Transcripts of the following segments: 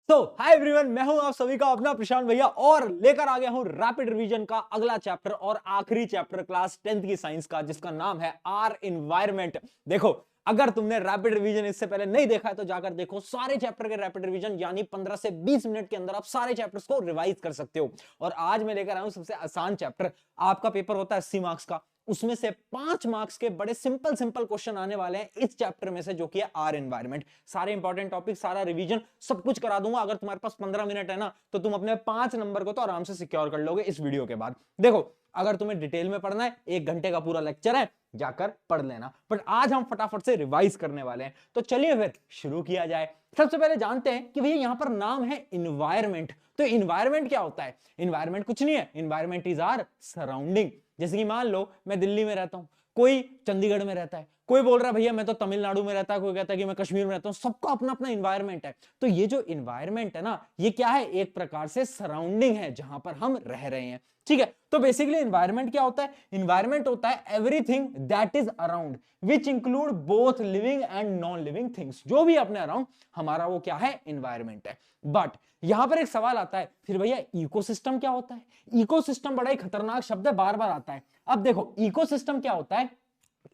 Hi everyone, मैं हूं आप सभी का अपना प्रशांत भैया और लेकर आ गया हूं रैपिड रिवीजन का अगला चैप्टर और आखिरी चैप्टर क्लास 10th की साइंस का, जिसका नाम है आर एनवायरमेंट। देखो, अगर तुमने रैपिड रिवीजन इससे पहले नहीं देखा है तो जाकर देखो। सारे चैप्टर के रैपिड रिवीजन यानी 15 से 20 मिनट के अंदर आप सारे चैप्टर्स को रिवाइज कर सकते हो। और आज मैं लेकर आया हूं सबसे आसान चैप्टर। आपका पेपर होता है 80 मार्क्स का, उसमें से 5 मार्क्स के बड़े सिंपल क्वेश्चन आने वाले हैं इस चैप्टर में से, जो कि है आर एनवायरमेंट। सारे इंपॉर्टेंट टॉपिक, सारा रिवीजन, सब कुछ करा दूंगा। अगर तुम्हारे पास 15 मिनट है ना, तो तुम अपने 5 नंबर को तो आराम से सिक्योर कर लोगे इस वीडियो के बाद। देखो, अगर तुम्हें डिटेल में पढ़ना है, 1 घंटे का पूरा लेक्चर है, जाकर पढ़ लेना। बट आज हम फटाफट से रिवाइज करने वाले हैं, तो चलिए फिर शुरू किया जाए। सबसे पहले जानते हैं कि भैया यहां पर नाम है इन्वायरमेंट। तो इन्वायरमेंट क्या होता है? इन्वायरमेंट कुछ नहीं है, इन्वायरमेंट इज आवर सराउंडिंग। जैसे कि मान लो मैं दिल्ली में रहता हूं, कोई चंडीगढ़ में रहता है, कोई बोल रहा है भैया मैं तो तमिलनाडु में रहता है, कोई कहता है कि मैं कश्मीर में रहता हूं। सबका अपना अपना इन्वायरमेंट है। तो ये जो इन्वायरमेंट है ना, ये क्या है? एक प्रकार से सराउंडिंग है जहां पर हम रह रहे हैं। ठीक है, तो बेसिकली इन्वायरमेंट क्या होता है? इन्वायरमेंट होता है everything that is around which include both living and non living things. जो भी अपने अराउंड, हमारा वो क्या है? इन्वायरमेंट है। बट यहां पर एक सवाल आता है, फिर भैया इकोसिस्टम क्या होता है? इकोसिस्टम बड़ा ही खतरनाक शब्द है, बार बार आता है। अब देखो, इकोसिस्टम क्या होता है?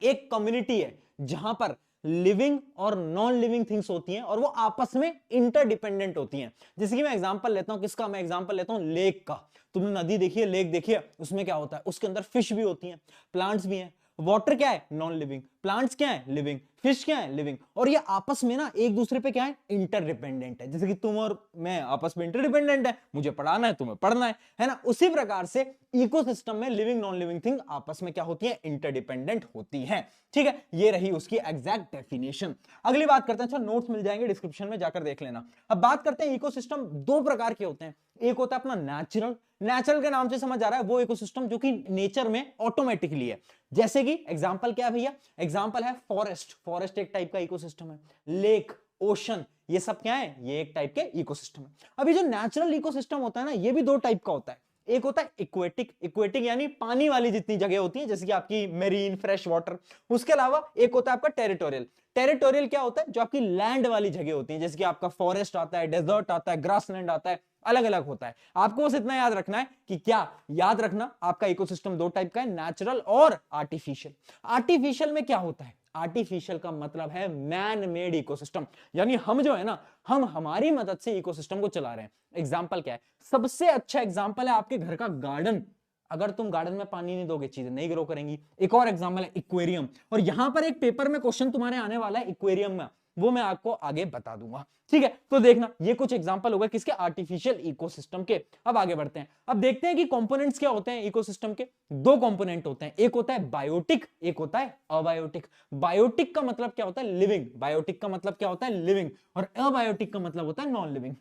एक कम्युनिटी है जहां पर लिविंग और नॉन लिविंग थिंग्स होती हैं और वो आपस में इंटरडिपेंडेंट होती हैं। जैसे कि मैं एग्जांपल लेता हूं, किसका मैं एग्जांपल लेता हूं? लेक का। तुमने नदी देखी है, लेक देखी है, उसमें क्या होता है? उसके अंदर फिश भी होती हैं, प्लांट्स भी हैं। वाटर क्या है? Non living. प्लांट्स क्या है? लिविंग। फिश क्या है? लिविंग। और ये आपस में ना एक दूसरे पे क्या है? इंटरडिपेंडेंट है। जैसे कि तुम और मैं आपस में इंटरडिपेंडेंट है, मुझे पढ़ाना है, तुम्हें पढ़ना है ना? उसी प्रकार से इकोसिस्टम में लिविंग नॉन लिविंग थिंग आपस में क्या होती है? इंटरडिपेंडेंट होती हैं। ठीक है, ये रही उसकी एग्जैक्ट डेफिनेशन। अगली बात करते हैं, अच्छा नोट्स मिल जाएंगे डिस्क्रिप्शन में, जाकर देख लेना। अब बात करते हैं, इकोसिस्टम 2 प्रकार के होते हैं। एक होता है अपना नेचुरल। नेचुरल के नाम से समझ आ रहा है वो इकोसिस्टम जो कि नेचर में ऑटोमेटिकली है। जैसे कि एग्जांपल क्या है भैया? एग्जांपल है फॉरेस्ट। फॉरेस्ट एक टाइप का इकोसिस्टम है। लेक, ओशन, ये सब क्या है? ये एक टाइप के इकोसिस्टम है। अभी जो नेचुरल इकोसिस्टम होता है ना, ये भी 2 टाइप का होता है। एक होता है इक्वेटिक। इक्वेटिक यानी पानी वाली जितनी जगह होती है, जैसे कि आपकी मेरीन, फ्रेश वाटर। उसके अलावा एक होता है आपका टेरिटोरियल। टेरिटोरियल क्या होता है? जो आपकी लैंड वाली जगह होती है, जैसे कि आपका फॉरेस्ट आता है, डेजर्ट आता है, ग्रासलैंड आता है, अलग अलग होता है। आपको बस इतना याद रखना है कि क्या याद रखना, आपका इकोसिस्टम 2 टाइप का है, नेचुरल और आर्टिफिशियल। आर्टिफिशियल में क्या होता है? आर्टिफिशियल का मतलब है मैन मेड इकोसिस्टम, यानी हम जो है ना, हम हमारी मदद से इकोसिस्टम को चला रहे हैं। एग्जांपल क्या है? सबसे अच्छा एग्जांपल है आपके घर का गार्डन। अगर तुम गार्डन में पानी नहीं दोगे, चीजें नहीं ग्रो करेंगी। एक और एग्जांपल है इक्वेरियम। और यहां पर एक पेपर में क्वेश्चन तुम्हारे आने वाला है इक्वेरियम में, वो मैं आपको आगे बता दूंगा। ठीक है, तो देखना, ये कुछ एग्जांपल हो गए किसके? आर्टिफिशियल इकोसिस्टम के। अब आगे बढ़ते हैं, अब देखते हैं कि कंपोनेंट्स क्या होते हैं इकोसिस्टम के। 2 कंपोनेंट होते हैं, एक होता है बायोटिक, एक होता है अबायोटिक। बायोटिक का मतलब क्या होता है? लिविंग। बायोटिक का मतलब क्या होता है? लिविंग। और अबायोटिक का मतलब होता है नॉन लिविंग।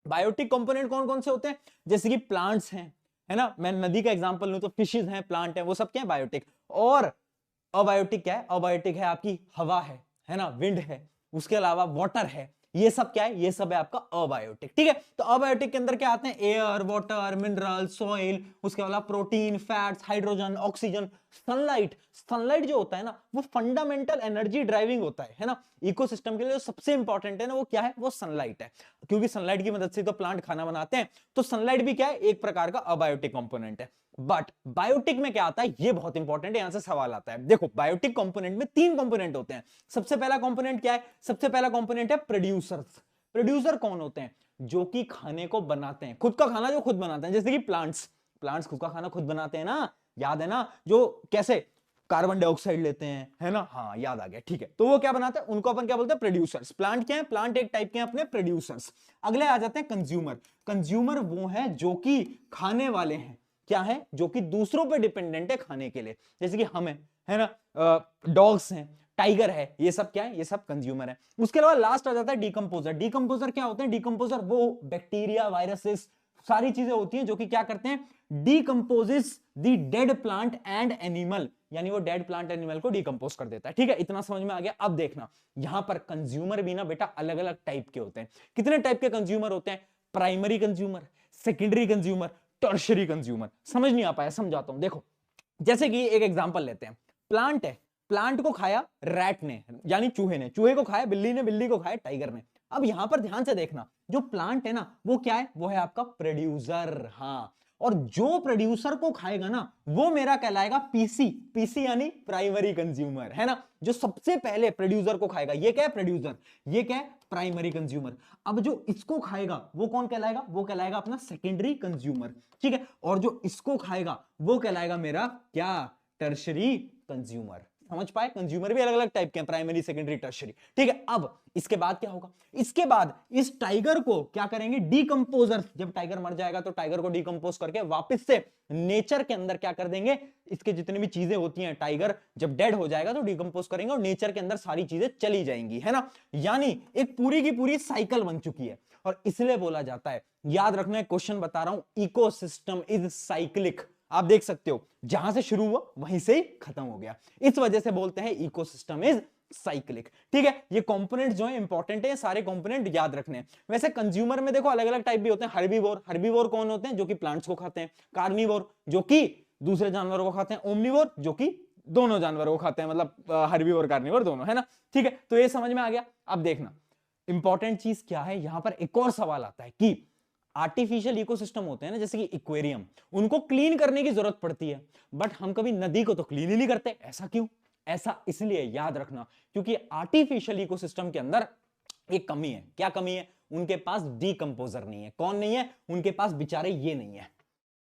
बायोटिक कंपोनेंट कौन कौन से होते हैं? जैसे कि प्लांट्स हैं, है ना? मैं नदी का एग्जांपल लूं तो फिशेज हैं, प्लांट है, वो सब क्या है? बायोटिक। और अबायोटिक क्या है? अबायोटिक है आपकी हवा है ना, विंड है, उसके अलावा वाटर है। ये सब क्या है? ये सब है आपका अबायोटिक। ठीक है, तो अबायोटिक के अंदर क्या आते हैं? एयर, वाटर, मिनरल, सॉइल, उसके अलावा protein, fats, hydrogen, oxygen, sunlight. Sunlight जो होता है ना, वो फंडामेंटल एनर्जी ड्राइविंग होता है ना? इकोसिस्टम के लिए जो सबसे इंपॉर्टेंट है ना, वो क्या है? वो सनलाइट है, क्योंकि सनलाइट की मदद से तो प्लांट खाना बनाते हैं। तो सनलाइट भी क्या है? एक प्रकार का अबायोटिक कंपोनेंट है। बट बायोटिक में क्या आता है? ये बहुत इंपॉर्टेंट है, यहां से सवाल आता है। देखो, बायोटिक कंपोनेंट में 3 कंपोनेंट होते हैं। सबसे पहला कंपोनेंट क्या है? सबसे पहला कंपोनेंट है प्रोड्यूसर्स। प्रोड्यूसर कौन होते हैं? जो कि खाने को बनाते हैं, खुद का खाना जो खुद बनाते हैं। जैसे कि प्लांट्स, प्लांट्स खुद का खाना खुद बनाते हैं ना, याद है ना? जो कैसे कार्बन डाइऑक्साइड लेते हैं, है ना? हाँ, याद आ गया। ठीक है, तो वो क्या बनाते हैं? उनको अपन क्या बोलते हैं? प्रोड्यूसर्स। प्लांट क्या है? प्लांट एक टाइप के हैं अपने प्रोड्यूसर्स। अगले आ जाते हैं कंज्यूमर। कंज्यूमर वो है जो कि खाने वाले हैं। क्या है? जो कि दूसरों पे डिपेंडेंट है खाने के लिए, जैसे कि हम है ना, डॉग्स हैं, टाइगर है, ये सब क्या है? ये सब कंज्यूमर है। उसके अलावा लास्ट आ जाता है डीकंपोजर। डीकंपोजर क्या होते हैं? डीकंपोजर वो बैक्टीरिया, वायरसेस, सारी चीजें होती हैं जो कि क्या करते हैं? Decomposes the dead plant and animal, यानी वो डेड प्लांट एनिमल को डीकंपोज कर देता है। ठीक है, इतना समझ में आ गया। अब देखना, यहां पर कंज्यूमर भी ना बेटा अलग अलग टाइप के होते हैं। कितने टाइप के कंज्यूमर होते हैं? Primary consumer, secondary consumer, tertiary consumer. समझ नहीं आ पाया? समझाता हूं, देखो। जैसे कि एक एग्जांपल लेते हैं, प्लांट है, प्लांट को खाया रैट ने, यानी चूहे ने, चूहे को खाया बिल्ली ने, बिल्ली को खाया टाइगर ने। अब यहां पर ध्यान से देखना, जो प्लांट है ना वो क्या है, वो है आपका प्रोड्यूसर। हाँ, और जो प्रोड्यूसर को खाएगा ना वो मेरा कहलाएगा पीसी। पीसी यानी प्राइमरी कंज्यूमर, है ना, जो सबसे पहले प्रोड्यूसर को खाएगा, ये क्या है प्रोड्यूसर, ये क्या है प्राइमरी कंज्यूमर। अब जो इसको खाएगा वो कौन कहलाएगा, वो कहलाएगा अपना सेकेंडरी कंज्यूमर, ठीक है, और जो इसको खाएगा वो कहलाएगा मेरा क्या, टर्शरी कंज्यूमर। समझ पाए, कंज्यूमर भी अलग अलग टाइप के हैं, प्राइमरी सेकेंडरी टर्शरी, ठीक है। अब इसके बाद क्या होगा, इसके बाद इस टाइगर को क्या करेंगे, डीकंपोजर, जब टाइगर मर जाएगा तो टाइगर को डीकंपोज करके वापस से नेचर के अंदर क्या कर देंगे, इसके जितनी भी चीजें होती हैं, टाइगर जब डेड हो जाएगा तो डीकंपोज करेंगे और नेचर के अंदर सारी चीजें चली जाएंगी, है ना। यानी एक पूरी की पूरी साइकिल बन चुकी है, और इसलिए बोला जाता है, याद रखना है, क्वेश्चन बता रहा हूं, इकोसिस्टम इज साइक्लिक। आप देख सकते हो जहां से शुरू हुआ वहीं से ही खत्म हो गया, इस वजह से बोलते हैं इकोसिस्टम इज साइक्लिक, ठीक है। ये कंपोनेंट जो है इंपॉर्टेंट है, सारे कंपोनेंट याद रखने हैं। वैसे कंज्यूमर में देखो अलग अलग टाइप भी होते हैं, हर्बीवोर, हर्बीवोर कौन होते हैं, जो कि प्लांट्स को खाते हैं, कार्निवोर जो कि दूसरे जानवरों को खाते हैं, ओमनिवोर जो कि दोनों जानवरों को खाते हैं, मतलब हर्बीवोर कार्निवोर दोनों, है ना, ठीक है। तो ये समझ में आ गया। अब देखना इंपॉर्टेंट चीज क्या है, यहां पर एक और सवाल आता है कि आर्टिफिशियल इकोसिस्टम होते हैं ना, जैसे कि एक्वेरियम, उनको क्लीन करने की जरूरत पड़ती है, बट हम कभी नदी को तो क्लीन ही नहीं करते, ऐसा क्यों, ऐसा इसलिए, याद रखना, क्योंकि आर्टिफिशियल इकोसिस्टम के अंदर एक कमी है। क्या कमी है, उनके पास डीकंपोजर नहीं है। कौन नहीं है, उनके पास बेचारे ये नहीं है।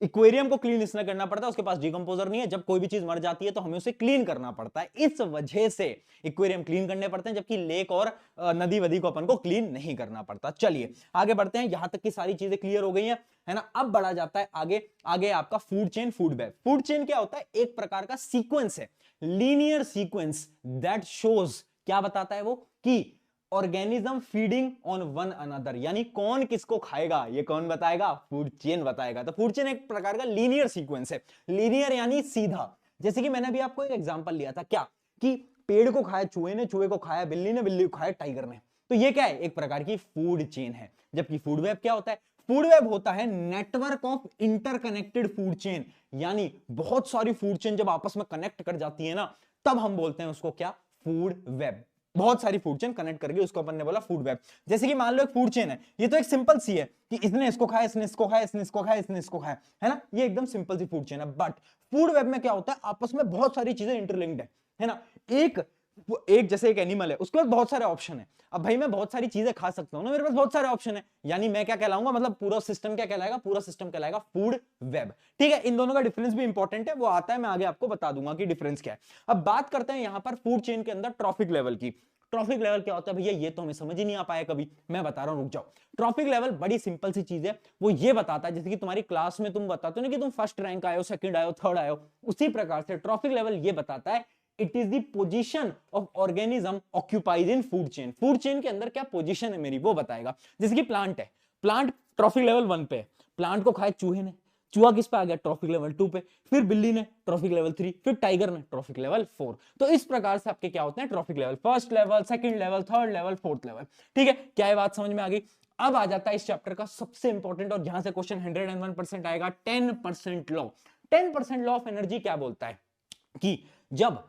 इक्वेरियम को क्लीन इसलिए करना पड़ता है, उसके पास डीकंपोजर नहीं है, जब कोई भी चीज मर जाती है तो हमें उसे क्लीन करना पड़ता है, इस वजह से इक्वेरियम क्लीन करने पड़ते हैं, जबकि लेक और नदी वदी को अपन को क्लीन नहीं करना पड़ता। चलिए आगे बढ़ते हैं, यहां तक की सारी चीजें क्लियर हो गई हैं, है ना। अब बढ़ा जाता है आगे, आगे आपका food chain, food web. Food chain क्या होता है, एक प्रकार का सीक्वेंस है, लीनियर सीक्वेंस दैट शोज, क्या बताता है वो, कि organism feeding on one another, यानी कौन किसको खाएगा ये कौन बताएगा, फूड चेन बताएगा। तो फूड चेन एक प्रकार का लीनियर सीक्वेंस है, लीनियर यानी सीधा। जैसे कि मैंने अभी आपको एक एग्जांपल लिया था, क्या कि पेड़ को खाया चूहे ने, चूहे को खाया बिल्ली ने, बिल्ली को खाया टाइगर ने, तो ये क्या है, एक प्रकार की फूड चेन है। जबकि फूड वेब क्या होता है, फूड वेब होता है network of interconnected food chain, यानी बहुत सारी फूड चेन जब आपस में कनेक्ट कर जाती है ना, तब हम बोलते हैं उसको क्या, फूड वेब। बहुत सारी फूड चेन कनेक्ट करके उसको अपन ने बोला फूड वेब। जैसे कि मान लो एक फूड चेन है, ये तो एक सिंपल सी है कि इसने इसको खाया, इसने इसको खाया, इसने इसको खाया, इसने इसको खाया, है ना, ये एकदम सिंपल सी फूड चेन है। बट फूड वेब में क्या होता है, आपस में बहुत सारी चीजें इंटरलिंक्ड है ना। एक जैसे एक एनिमल है, उसके पास बहुत सारे ऑप्शन है। अब भाई मैं बहुत सारी चीजें खा सकता हूं ना, मेरे पास बहुत सारे ऑप्शन है, यानी मैं क्या कहलाऊंगा, मतलब पूरा सिस्टम क्या कहलाएगा, पूरा सिस्टम कहलाएगा फूड वेब, ठीक है। इन दोनों का डिफरेंस भी इंपॉर्टेंट है, वो आता है, मैं आगे आपको बता दूंगा कि डिफरेंस क्या है। अब बात करते हैं यहां पर फूड चेन के अंदर ट्रॉफिक लेवल की। ट्रॉफिक लेवल क्या होता है भैया, ये तो हमें समझ ही नहीं आ पाया कभी, मैं बता रहा हूं, रुक जाओ। ट्रॉफिक लेवल बड़ी सिंपल सी चीज है, वो ये बताता है, जैसे कि तुम्हारी क्लास में तुम बताते हो ना कि तुम फर्स्ट रैंक आए हो, सेकंड आए हो, थर्ड आए हो, उसी प्रकार से ट्रॉफिक लेवल ये बताता है it is the position of organism occupied in food chain. Food chain के अंदर क्या पोजीशन है मेरी, वो बताएगा। जैसे कि प्लांट है, प्लांट ट्रॉफिक लेवल 1 पे, प्लांट को खाए चूहे ने, चूहा किस पे आ गया, ट्रॉफिक लेवल 2 पे, फिर बिल्ली ने ट्रॉफिक लेवल 3, फिर टाइगर ने ट्रॉफिक लेवल 4। तो इस प्रकार से आपके क्या होते हैं trophic level, first level, second level, third level, fourth level, ठीक है। क्या ये बात समझ में आ गई। अब आ जाता है इस चैप्टर का सबसे इंपॉर्टेंट, और जहां से क्वेश्चन 101% आएगा, 10% लॉ। 10% लॉ ऑफ एनर्जी क्या बोलता है कि जब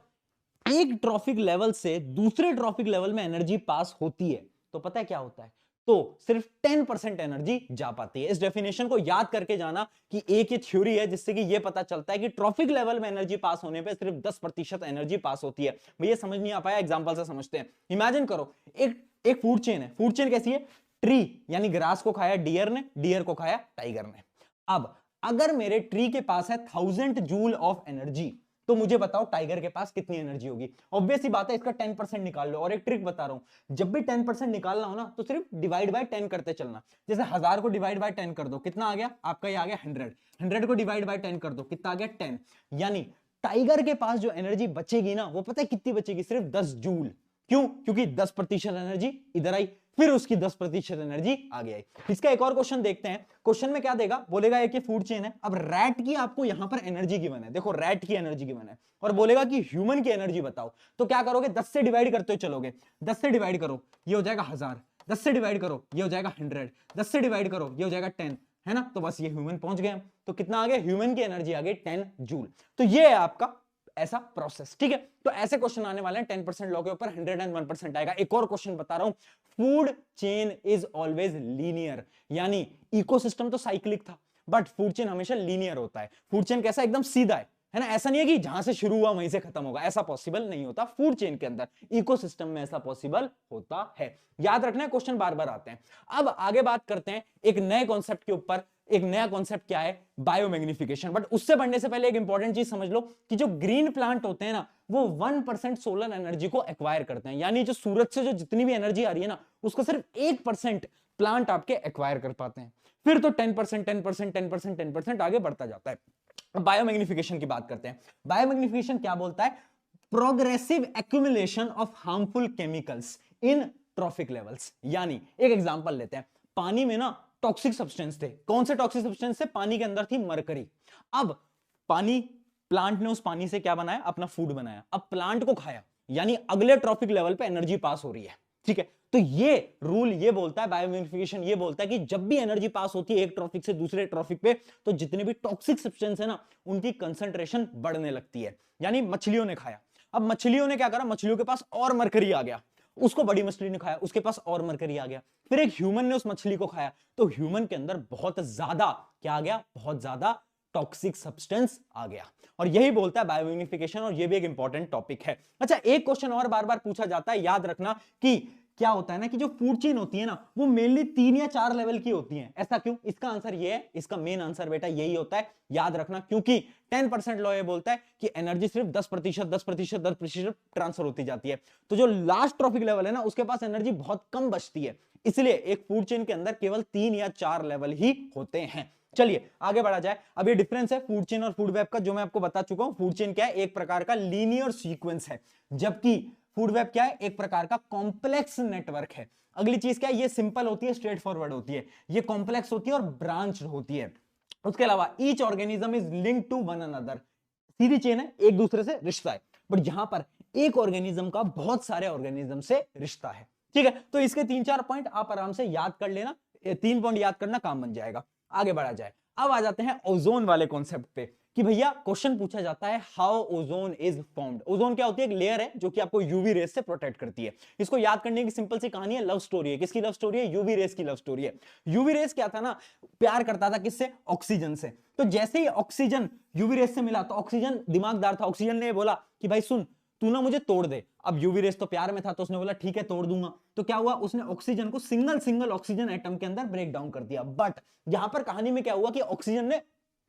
एक ट्रॉफिक लेवल से दूसरे ट्रॉफिक लेवल में एनर्जी पास होती है तो पता है क्या होता है, तो सिर्फ 10% एनर्जी जा पाती है। इस डेफिनेशन को याद करके जाना कि एक ये थ्योरी है जिससे कि ये पता चलता है कि ट्रॉफिक लेवल में एनर्जी पास होने पे सिर्फ 10% एनर्जी पास होती है। भैया समझ नहीं आ पाया, एग्जांपल से समझते हैं। इमेजिन करो एक फूड चेन है, फूड चेन कैसी है, ट्री यानी ग्रास को खाया डियर ने, डियर को खाया टाइगर ने। अब अगर मेरे ट्री के पास है 1000 जूल ऑफ एनर्जी, तो मुझे बताओ टाइगर के पास कितनी एनर्जी होगी। ऑब्वियस ही बात है, इसका 10% निकाल लो। और एक ट्रिक बता रहा हूं, जब भी 10% निकालना हो ना तो सिर्फ डिवाइड बाय 10 करते चलना। जैसे 1000 को डिवाइड बाय 10 कर दो, कितना आ गया आपका, ये आ गया 100। 100 को डिवाइड बाय 10 कर दो, कितना आ गया 10। यानी टाइगर के पास जो एनर्जी बचेगी ना, वो पता है कितनी बचेगी, सिर्फ 10 जूल। क्यों, क्योंकि 10% एनर्जी इधर आई, फिर उसकी 10% एनर्जी आगे आई। इसका एक और क्वेश्चन देखते हैं। क्वेश्चन में क्या देगा, बोलेगा एक ये फूड चेन है, अब रैट की आपको यहां पर एनर्जी गिवन है, देखो रैट की एनर्जी गिवन है, और बोलेगा कि ह्यूमन की एनर्जी बताओ। तो क्या करोगे, 10 से डिवाइड करते हो चलोगे, 10 से डिवाइड करो ये हो जाएगा 1000, 10 से डिवाइड करो ये हो जाएगा 100, 10 से डिवाइड करो ये हो जाएगा 10, है ना। तो बस ये ह्यूमन पहुंच गए हम। तो कितना आ गया, ह्यूमन की एनर्जी आ गई 10 जूल। तो ये है आपका ऐसा प्रोसेस, ठीक है। तो ऐसे क्वेश्चन आने वाले हैं 10% लॉ के ऊपर 101% आएगा। एक और क्वेश्चन बता रहा हूं, food chain is always linear, यानी इकोसिस्टम तो साइक्लिक था बट फूड चेन हमेशा लीनियर होता है। फूड चेन कैसा, एकदम सीधा है ना, ऐसा नहीं है कि जहां से शुरू हुआ वहीं से खत्म होगा, ऐसा पॉसिबल नहीं होता फूड चेन के अंदर, इकोसिस्टम में ऐसा पॉसिबल होता है। याद रखना है, क्वेश्चन बार बार आते हैं। अब आगे बात करते हैं एक नए कॉन्सेप्ट के ऊपर। एक नया कॉन्सेप्ट क्या है, बायोमैग्निफिकेशन। बट उससे बढ़ने से पहले एक इंपॉर्टेंट चीज समझ लो कि जो ग्रीन प्लांट होते हैं ना, वो 1% सोलर एनर्जी को एक्वायर करते हैं, यानी जो सूरज से जो जितनी भी एनर्जी आ रही है ना, उसको सिर्फ 1% प्लांट आपके एक्वायर कर पाते हैं। फिर तो 10%, 10%, 10%, 10% आगे बढ़ता जाता है। बायोमैग्निफिकेशन की बात करते हैं। बायोमैग्निफिकेशन क्या बोलता है, progressive accumulation of harmful chemicals in trophic levels. यानी एक एग्जांपल लेते हैं, पानी में ना टॉक्सिक सब्सटेंस थे। कौन से टॉक्सिक सब्सटेंस थे, पानी के अंदर थी मरकरी। अब पानी, प्लांट ने उस पानी से क्या बनाया, अपना फूड बनाया। अब प्लांट को खाया, यानी अगले ट्रॉफिक लेवल पे एनर्जी पास हो रही है, ठीक है। तो ये रूल ये बोलता है, बायोमैग्निफिकेशन ये बोलता है कि जब भी एनर्जी पास होती है एक ट्रॉफिक से दूसरे ट्रॉफिक पे, तो जितने भी टॉक्सिक सब्सटेंस है ना, उनकी कंसंट्रेशन बढ़ने लगती है। यानी मछलियों ने खाया, अब मछलियों ने क्या करा, मछलियों के पास और मरकरी आ गया, उसको बड़ी मछली ने खाया, उसके पास और मरकरी आ गया। फिर एक ह्यूमन ने उस मछली को खाया, तो ह्यूमन के अंदर बहुत ज्यादा क्या आ गया, बहुत ज्यादा टॉक्सिक सब्सटेंस आ गया। और यही बोलता है बायोमैग्निफिकेशन, और ये भी एक इंपॉर्टेंट टॉपिक है। अच्छा, एक क्वेश्चन और बार बार पूछा जाता है, याद रखना कि क्या होता है ना कि जो फूड चेन होती है ना, वो मेनली 3 या 4 लेवल की होती है। ऐसा क्यों, इसका आंसर ये है, इसका मेन आंसर बेटा यही होता है, याद रखना, क्योंकि 10% लॉ ये बोलता है कि एनर्जी सिर्फ 10%, 10%, 10% ट्रांसफर होती जाती है। तो जो लास्ट ट्रॉफिक लेवल है ना, उसके पास एनर्जी बहुत कम बचती है, इसलिए एक फूड चेन के अंदर केवल 3 या 4 लेवल ही होते हैं। चलिए आगे बढ़ा जाए। अब ये डिफरेंस है फूड चेन और फूड वेब का, जो मैं आपको बता चुका हूं। फूड चेन क्या है, एक प्रकार का लीनियर सीक्वेंस है, जबकि फूड वेब क्या है, एक प्रकार का कॉम्प्लेक्स नेटवर्क है। अगली चीज क्या है, ये सिंपल होती है, स्ट्रेट फॉरवर्ड होती है, ये कॉम्प्लेक्स होती है और ब्रांच होती है। उसके अलावा each organism is linked to one another, सीधी चेन है, एक दूसरे से रिश्ता है। बट यहां पर एक ऑर्गेनिज्म का बहुत सारे ऑर्गेनिज्म से रिश्ता है, ठीक है। तो इसके 3-4 पॉइंट आप आराम से याद कर लेना, 3 पॉइंट याद करना काम बन जाएगा। आगे बढ़ा जाए। अब आ जाते हैं ओजोन वाले कॉन्सेप्ट पे, कि भैया क्वेश्चन पूछा जाता है how ozone is formed. Ozone क्या होती है, एक लेयर है जो कि आपको यूवी रेस से प्रोटेक्ट करती है। इसको याद करने की सिंपल सी कहानी है, लव स्टोरी है। किसकी लव स्टोरी है, यूवी रेस की लव स्टोरी है। यूवी रेस क्या था ना, प्यार करता था किससे, ऑक्सीजन से। तो जैसे ही ऑक्सीजन यूवी रेस से मिला, तो ऑक्सीजन दिमागदार था, ऑक्सीजन ने बोला कि भाई सुन, तू ना मुझे तोड़ दे। अब यूवी रेस तो प्यार में था, तो उसने बोला ठीक है तोड़ दूंगा। तो क्या हुआ, उसने ऑक्सीजन को सिंगल सिंगल ऑक्सीजन एटम के अंदर ब्रेक डाउन कर दिया। बट यहां पर कहानी में क्या हुआ कि ऑक्सीजन ने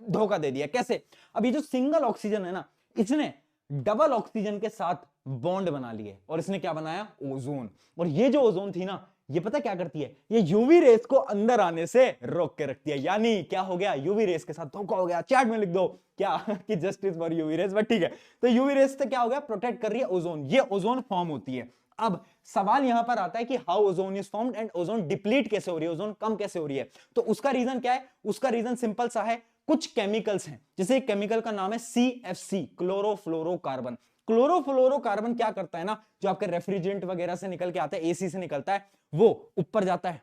धोखा दे दिया। कैसे, अब ये जो सिंगल ऑक्सीजन है ना, इसने डबल ऑक्सीजन के साथ बॉन्ड बना लिए और इसने क्या बनाया, ओजोन। और ये जो ओजोन थी ना, ये पता क्या करती है, ये यूवी रेस को अंदर आने से रोक के रखती है। यानी क्या हो गया, यूवी रेस के साथ धोखा हो गया। चैट में लिख दो क्या कि justice for UV rays, but ठीक है। तो यूवी रेस से क्या हो गया, प्रोटेक्ट कर रही है ओजोन, ये ओजोन फॉर्म होती है। अब सवाल यहां पर आता है कि how ozone is formed and ozone deplete कैसे हो रही है, ओजोन कम कैसे हो रही है। तो उसका रीजन क्या है, उसका रीजन सिंपल सा है, कुछ केमिकल्स हैं, जैसे एक केमिकल का नाम है CFC, क्लोरोफ्लोरोकार्बन। क्लोरोफ्लोरोकार्बन क्या करता है ना, जो आपके रेफ्रिजरेंट वगैरह से निकल के आता है, एसी से निकलता है, वो ऊपर जाता है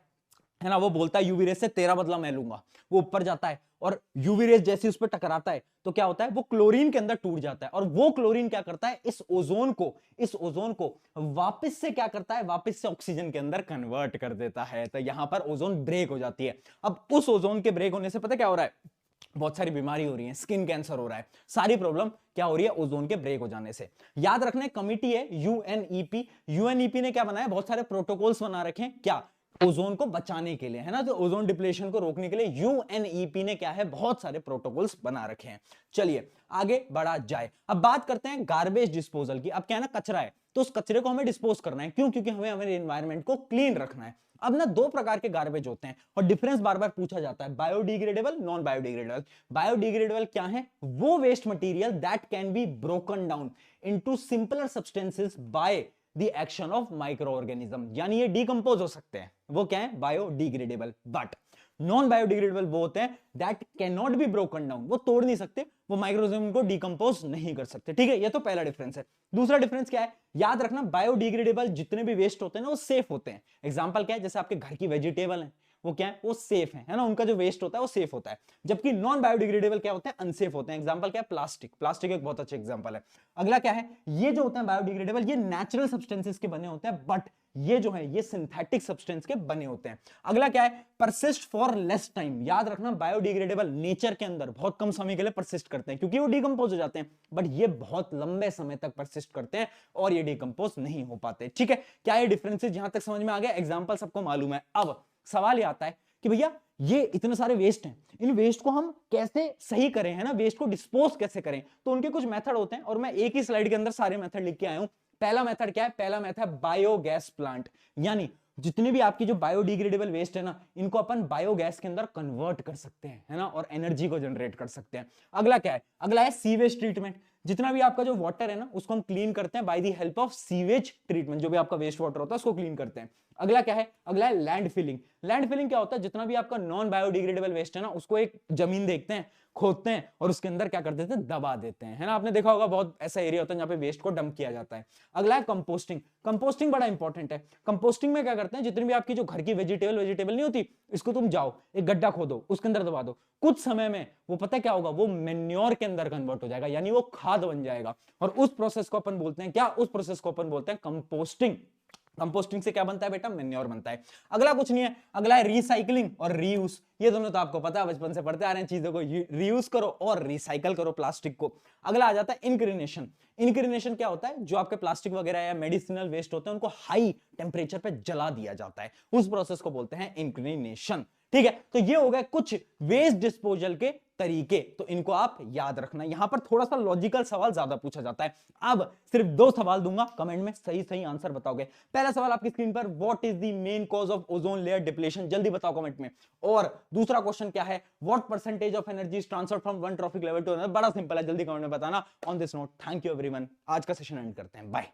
ना, वो बोलता है यूवी रेस से तेरा बदला मैं लूंगा, वो ऊपर जाता है और यूवी रेस जैसे उस पर टकराता है तो क्या होता है, वो क्लोरीन के अंदर टूट जाता है। और वो क्लोरीन क्या करता है, इस ओजोन को वापस से क्या करता है, वापस से ऑक्सीजन के अंदर कन्वर्ट कर देता है। तो यहां पर ओजोन ब्रेक हो जाती है। अब उस ओजोन के ब्रेक होने से पता क्या हो रहा है, बहुत सारी बीमारी हो रही है, स्किन कैंसर हो रहा है, सारी प्रॉब्लम क्या हो रही है, ओजोन के ब्रेक हो जाने से। याद रखने कमिटी है यूएनईपी, यूएनईपी ने क्या बनाया, बहुत सारे प्रोटोकॉल्स बना रखे हैं, क्या, ओजोन को बचाने के लिए, है ना। तो ओजोन डिप्लेशन को रोकने के लिए यूएनईपी ने क्या है, बहुत सारे प्रोटोकॉल्स बना रखे हैं। चलिए आगे बढ़ा जाए। अब बात करते हैं गार्बेज डिस्पोजल की। अब क्या है ना, कचरा है, तो उस कचरे को हमें डिस्पोज करना है, क्यों, क्योंकि हमें हमारे एनवायरनमेंट को क्लीन रखना है। अब ना 2 प्रकार के गार्बेज होते हैं और डिफरेंस बार बार पूछा जाता है, बायोडिग्रेडेबल, नॉन बायोडिग्रेडेबल। बायोडिग्रेडेबल क्या है, वो waste material that can be broken down into simpler substances by the action of microorganism, यानी ये डिकम्पोज हो सकते हैं, वो क्या है, बायोडिग्रेडेबल। बट नॉन बायोडिग्रेडेबल वो होते हैं that can not be broken down, वो तोड़ नहीं सकते, वो माइक्रोऑर्गेनिज्म को डिकम्पोज नहीं कर सकते, ठीक है। ये तो पहला डिफरेंस है। दूसरा डिफरेंस क्या है, याद रखना, बायोडिग्रेडेबल जितने भी वेस्ट होते हैं ना, वो सेफ होते हैं। एग्जांपल क्या है, जैसे आपके घर की वेजिटेबल है, वो क्या है, वो सेफ है ना, उनका जो वेस्ट होता है वो सेफ होता है। जबकि नॉन बायोडिग्रेडेबल क्या होते हैं, अनसेफ होते हैं। एग्जांपल क्या है, प्लास्टिक। प्लास्टिक एक बहुत अच्छा एग्जांपल है। अगला क्या है, ये जो होते हैं बायोडिग्रेडेबल, ये नेचुरल सब्सटेंसेस के बने होते हैं, बट ये जो है ये सिंथेटिक सब्सटेंस के बने होते हैं। अगला क्या है, परसिस्ट फॉर लेस टाइम। याद रखना, बायोडिग्रेडेबल नेचर के अंदर बहुत कम समय के लिए परसिस्ट करते हैं क्योंकि वो डिकम्पोज हो जाते हैं, बट ये बहुत लंबे समय तक परसिस्ट करते हैं और ये डिकम्पोज नहीं हो पाते। ठीक है, क्या ये डिफरेंसेस यहां तक समझ में आ गया? एग्जांपल सबको मालूम है। अब सवाल ये आता है कि भैया ये इतने सारे वेस्ट हैं, इन वेस्ट को हम कैसे सही करें, है ना, वेस्ट को डिस्पोज कैसे करें? तो उनके कुछ मेथड होते हैं और मैं एक ही स्लाइड के अंदर सारे मेथड लिख के आया हूं। पहला मेथड क्या है? पहला मेथड बायोगैस प्लांट, यानी जितने भी आपकी जो बायोडिग्रेडेबल वेस्ट है ना, इनको अपन बायोगैस के अंदर कन्वर्ट कर सकते हैं, है ना, और एनर्जी को जनरेट कर सकते हैं। अगला क्या है? अगला है सीवेज ट्रीटमेंट। जितना भी आपका जो वाटर है ना, उसको हम क्लीन करते हैं by the help of sewage treatment. जो भी आपका वेस्ट वाटर होता है उसको क्लीन करते हैं। अगला क्या है? अगला है लैंड फिलिंग। लैंड फिलिंग क्या होता है? जितना भी आपका नॉन बायोडिग्रेडेबल वेस्ट है ना, उसको एक जमीन देखते हैं, खोदते हैं और उसके अंदर क्या कर देते हैं, दबा देते हैं, है ना। आपने देखा होगा बहुत ऐसा एरिया होता है जहां पे वेस्ट को डंप किया जाता है। अगला है कंपोस्टिंग। कंपोस्टिंग बड़ा इंपॉर्टेंट है। कंपोस्टिंग में क्या करते हैं, जितनी भी आपकी जो घर की वेजिटेबल नहीं होती, इसको तुम जाओ एक गड्ढा खोदो, उसके अंदर दबा दो, कुछ समय में वो पता है क्या होगा, वो मेन्योर के अंदर कन्वर्ट हो जाएगा, यानी वो खाद बन जाएगा। और उस प्रोसेस को अपन बोलते हैं क्या? उस प्रोसेस को अपन बोलते हैं कंपोस्टिंग। कंपोस्टिंग से क्या बनता है बेटा? मेन्योर बनता है। अगला कुछ नहीं है, अगला है रिसाइकलिंग और रीयूज। ये दोनों तो आपको पता है, बचपन से पढ़ते आ रहे हैं, चीजों को रीयूज करो और रिसाइकल करो प्लास्टिक को। अगला आ जाता है इंक्रिनेशन। इंक्रिनेशन क्या होता है? जो आपके प्लास्टिक वगैरह या मेडिसिनल वेस्ट होते हैं उनको हाई टेम्परेचर पे जला दिया जाता है, उस प्रोसेस को बोलते हैं इंक्रिनेशन। ठीक है, तो ये हो गए कुछ वेस्ट डिस्पोजल के तरीके, तो इनको आप याद रखना। यहां पर थोड़ा सा लॉजिकल सवाल ज्यादा पूछा जाता है। अब सिर्फ 2 सवाल दूंगा, कमेंट में सही सही आंसर बताओगे। पहला सवाल आपकी स्क्रीन पर, what is the main cause of ozone layer depletion? जल्दी बताओ कमेंट में। और दूसरा क्वेश्चन क्या है, what percentage of energy is transferred from one trophic level to another? बड़ा सिंपल है, जल्दी कमेंट में बताना। On this note, thank you everyone, आज का सेशन एंड करते हैं, बाय।